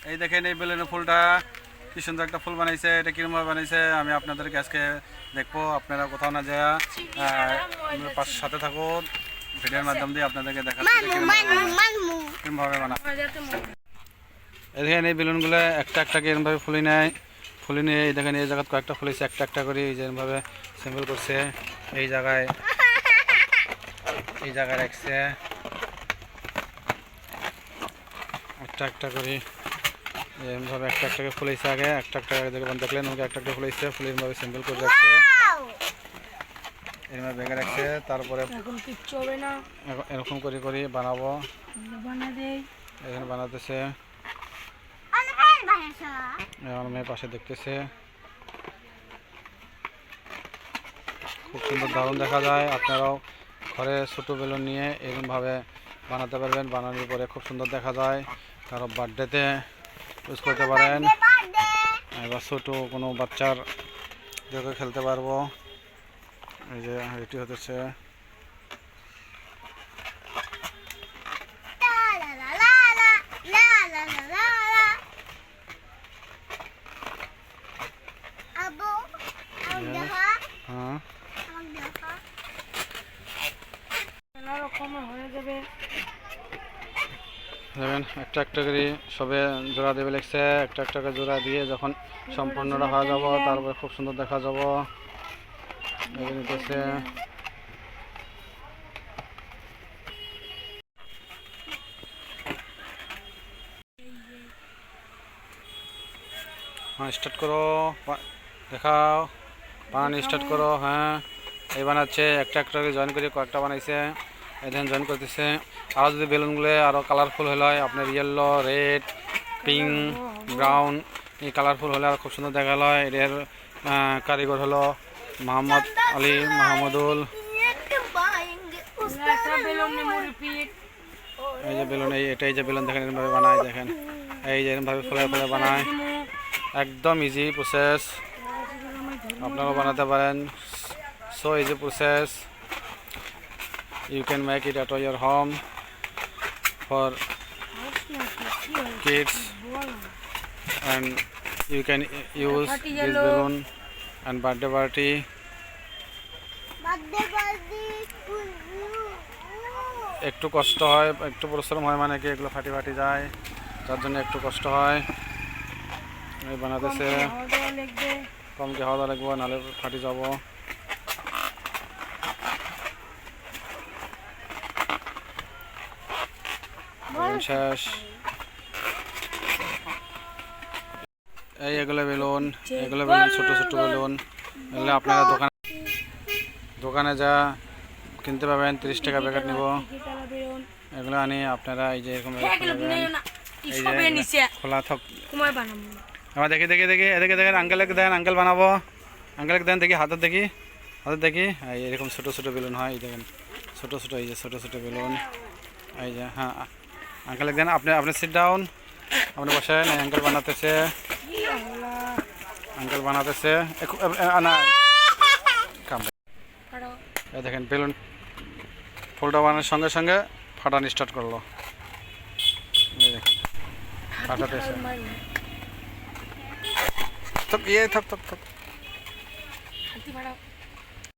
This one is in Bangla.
এই দেখেন এই বেলুনের ফুলটা কি সুন্দর একটা ফুল বানাইছে। এটা কিরকমভাবে বানাইছে আমি আপনাদেরকে আজকে দেখবো। আপনারা কোথাও না যায় পাশে সাথে থাকুন, ভিডিওর মাধ্যম দিয়ে আপনাদেরকে দেখাচ্ছি কিরকমভাবে বানায়। এই দেখেন এই বেলুনগুলো একটা একটা এরকমভাবে ফুলে নেয়, ফুলে নিয়ে এই দেখেন এই জায়গায় কয়েকটা ফুলেছে একটা একটা করে এই যেরকমভাবে সিম্বল করছে। এই জায়গায় রাখছে একটা একটা করে এরকমভাবে একটা একটাকে ফুলেছে। আগে একটা একটা দেখলেন ওকে একটা একটা ফুলেছে, ফুলেরভাবে সিম্বল করে রাখছে, এরকম বেগে রাখছে। তারপরে এরকম করে করে বানাবো, এখানে বানাতেছে। আমার মেয়ে পাশে দেখতেছে, খুব সুন্দর দারুণ দেখা যায়। আপনারাও ঘরে ছোটো বেলুন নিয়ে এরকমভাবে বানাতে পারবেন, বানানোর পরে খুব সুন্দর দেখা যায়। কারো বার্থডেতে ইউজ করতে পারেন, এবার ছোটো কোনো বাচ্চার দেখে খেলতে পারবো। এই যে এটি হতেছে হ্যাঁ দেখবেন একটা একটা করে সবে জোড়া দেবে লাগছে। একটা একটা করে জোড়া দিয়ে যখন সম্পূর্ণটা হয়ে যাব তারপরে খুব সুন্দর দেখা যাব। নিতেছে হ্যাঁ স্টার্ট করো, দেখাও বানানো স্টার্ট করো। হ্যাঁ এই বানাচ্ছে একটা একটা করে জয়েন করে কয়েকটা বানাইছে, এখানে জয়েন করতেছে। আরও যদি বেলুনগুলো আরও কালারফুল হলে হয় আপনার ইয়েলো, রেড, পিঙ্ক, ব্রাউন এই কালারফুল হলে আর খুব সুন্দর দেখা হয়। এর কারিগর হলো মোহাম্মদ আলী মাহমুদুল। এই যে বেলুন এটাই যে বেলুন দেখেন এরকমভাবে বানায়, দেখেন এই যে এরকমভাবে ফুলে ফুলে বানায়, একদম ইজি প্রসেস, আপনারাও বানাতে পারেন। So easy process, you can make it at your home for kids and you can use this balloon and birthday party. একটু কষ্ট হয়, একটু পরিশ্রম হয়, মানে কি এগুলো ফাটি ফাটি যায়, তার জন্য একটু কষ্ট হয়। এই বানাতেছে কমকে হাওয়া লাগবো, নাহলে ফাটি যাব। শেষ এই এগুলো বেলুন ছোট ছোট বেলুন, এগুলো আপনারা দোকানে যা কিনতে পাবেন 30 টাকা প্যাকেট নিব। এগুলো আনি আপনারা এই যে এরকম খোলা থাক। আমার দেখি দেখি দেখি এদিকে দেখেন, আঙ্কেলকে দেন, আঙ্কেল বানাবো, আঙ্কেলকে দেন দেখি, হাতের দেখি এই এরকম ছোট ছোট বেলুন হয়। এই দেখেন ছোট ছোট, এই যে ছোট ছোট বেলুন, এই যে হ্যাঁ আঙ্কেলকে দেন। আপনি সিট ডাউন, আপনি বসেন। আঙ্কেল বানাতেছে না এই দেখেন বেলুন ফুলটা বানানোর সঙ্গে সঙ্গে ফাটানো স্টার্ট করলো। এই দেখেন ফাটাতেছে, থাক থাক থাক।